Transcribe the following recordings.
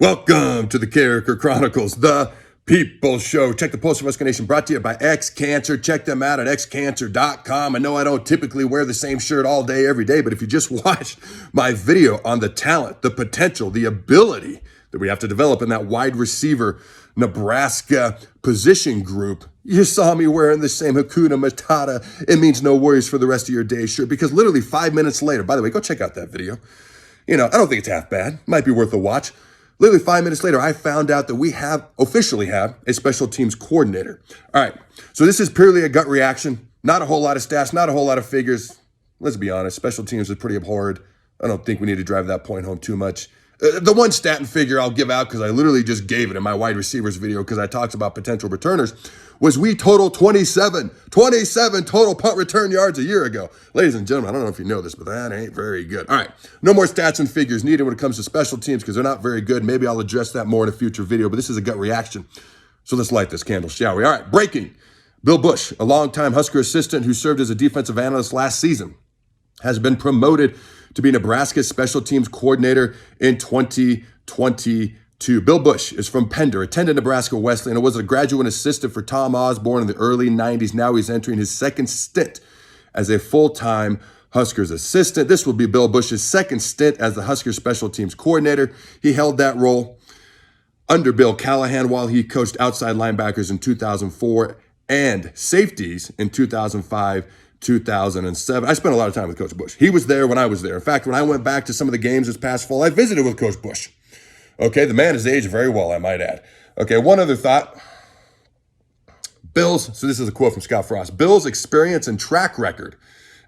Welcome to the Carriker Chronicles, the People Show. Check the Post of Husker Nation, brought to you by X-Cancer. Check them out at xcancer.com. I know I don't typically wear the same shirt all day, every day, but if you just watched my video on the talent, the potential, the ability that we have to develop in that wide receiver Nebraska position group, you saw me wearing the same Hakuna Matata, it means no worries for the rest of your day shirt, because literally 5 minutes later, by the way, go check out that video. I don't think it's half bad. Might be worth a watch. Literally 5 minutes later, I found out that we officially have a special teams coordinator. All right, so this is purely a gut reaction. Not a whole lot of stats, not a whole lot of figures. Let's be honest, special teams is pretty abhorred. I don't think we need to drive that point home too much. The one stat and figure I'll give out, because I literally just gave it in my wide receivers video because I talked about potential returners, was we total 27 total punt return yards a year ago. Ladies and gentlemen, I don't know if you know this, but that ain't very good. All right, no more stats and figures needed when it comes to special teams because they're not very good. Maybe I'll address that more in a future video, but this is a gut reaction. So let's light this candle, shall we? All right, breaking. Bill Busch, a longtime Husker assistant who served as a defensive analyst last season, has been promoted to be Nebraska's special teams coordinator in 2022. Bill Busch is from Pender, attended Nebraska Wesleyan, and was a graduate assistant for Tom Osborne in the early 90s. Now he's entering his second stint as a full-time Huskers assistant. This will be Bill Busch's second stint as the Huskers special teams coordinator. He held that role under Bill Callahan while he coached outside linebackers in 2004 and safeties in 2005, 2007. I spent a lot of time with Coach Busch. He was there when I was there. In fact, when I went back to some of the games this past fall, I visited with Coach Busch. Okay, the man has aged very well, I might add. Okay, one other thought. So this is a quote from Scott Frost. Bill's experience and track record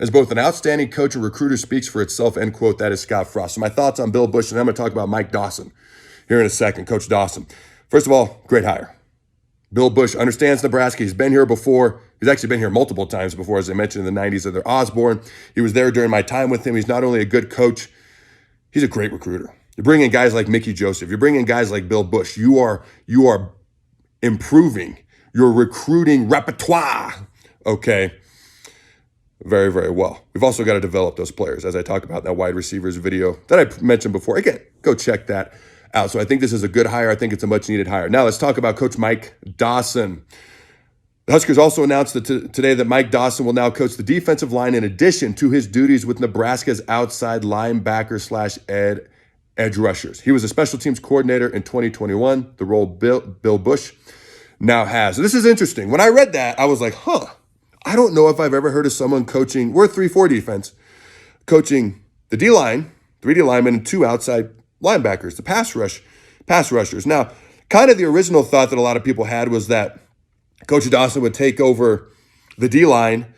as both an outstanding coach and recruiter speaks for itself, end quote. That is Scott Frost. So my thoughts on Bill Busch, and I'm going to talk about Mike Dawson here in a second, Coach Dawson. First of all, great hire. Bill Busch understands Nebraska. He's been here before. He's actually been here multiple times before, as I mentioned, in the 90s under Osborne. He was there during my time with him. He's not only a good coach, he's a great recruiter. You bring in guys like Mickey Joseph. You bring in guys like Bill Busch. You are improving your recruiting repertoire, okay, very, very well. We've also got to develop those players, as I talked about in that wide receivers video that I mentioned before. Again, go check that out. So I think this is a good hire. I think it's a much-needed hire. Now let's talk about Coach Mike Dawson. The Huskers also announced today that Mike Dawson will now coach the defensive line in addition to his duties with Nebraska's outside linebacker / edge rushers. He was a special teams coordinator in 2021, the role Bill Busch now has. So this is interesting. When I read that, I was like, I don't know if I've ever heard of someone coaching, we're a 3-4 defense, coaching the D-line, 3 D linemen, and 2 outside linebackers, the pass rushers. Now, kind of the original thought that a lot of people had was that Coach Dawson would take over the D-line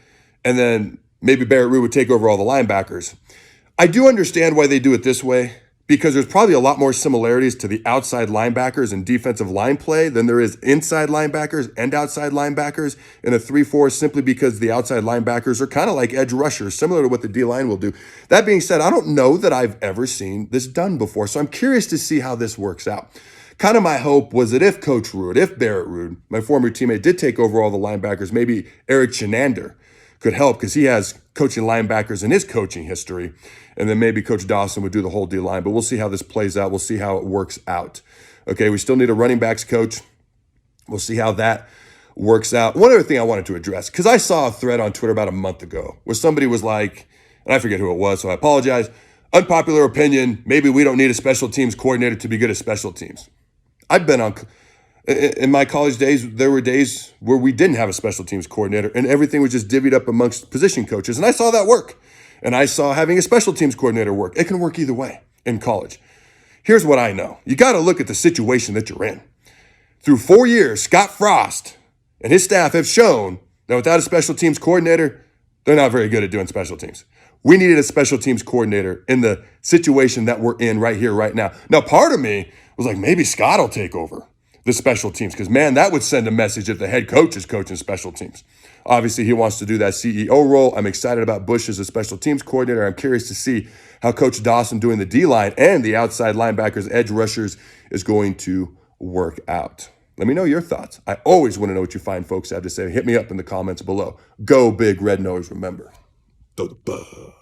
and then maybe Barrett Ruud would take over all the linebackers. I do understand why they do it this way, because there's probably a lot more similarities to the outside linebackers and defensive line play than there is inside linebackers and outside linebackers in a 3-4, simply because the outside linebackers are kind of like edge rushers, similar to what the D-line will do. That being said, I don't know that I've ever seen this done before, so I'm curious to see how this works out. Kind of my hope was that if Coach Ruud, if Barrett Ruud, my former teammate, did take over all the linebackers, maybe Eric Chenander could help because he has coaching linebackers in his coaching history. And then maybe Coach Dawson would do the whole D-line. But we'll see how this plays out. We'll see how it works out. Okay, we still need a running backs coach. We'll see how that works out. One other thing I wanted to address, because I saw a thread on Twitter about a month ago where somebody was like, and I forget who it was, so I apologize, unpopular opinion, maybe we don't need a special teams coordinator to be good at special teams. I've been in my college days, there were days where we didn't have a special teams coordinator and everything was just divvied up amongst position coaches. And I saw that work. And I saw having a special teams coordinator work. It can work either way in college. Here's what I know. You got to look at the situation that you're in. Through 4 years, Scott Frost and his staff have shown that without a special teams coordinator, they're not very good at doing special teams. We needed a special teams coordinator in the situation that we're in right here, right now. Now, part of me was like, maybe Scott will take over the special teams, because, man, that would send a message if the head coach is coaching special teams. Obviously, he wants to do that CEO role. I'm excited about Busch as a special teams coordinator. I'm curious to see how Coach Dawson doing the D-line and the outside linebackers, edge rushers, is going to work out. Let me know your thoughts. I always want to know what you fine folks have to say. Hit me up in the comments below. Go Big Red Nose, remember. Throw the bug.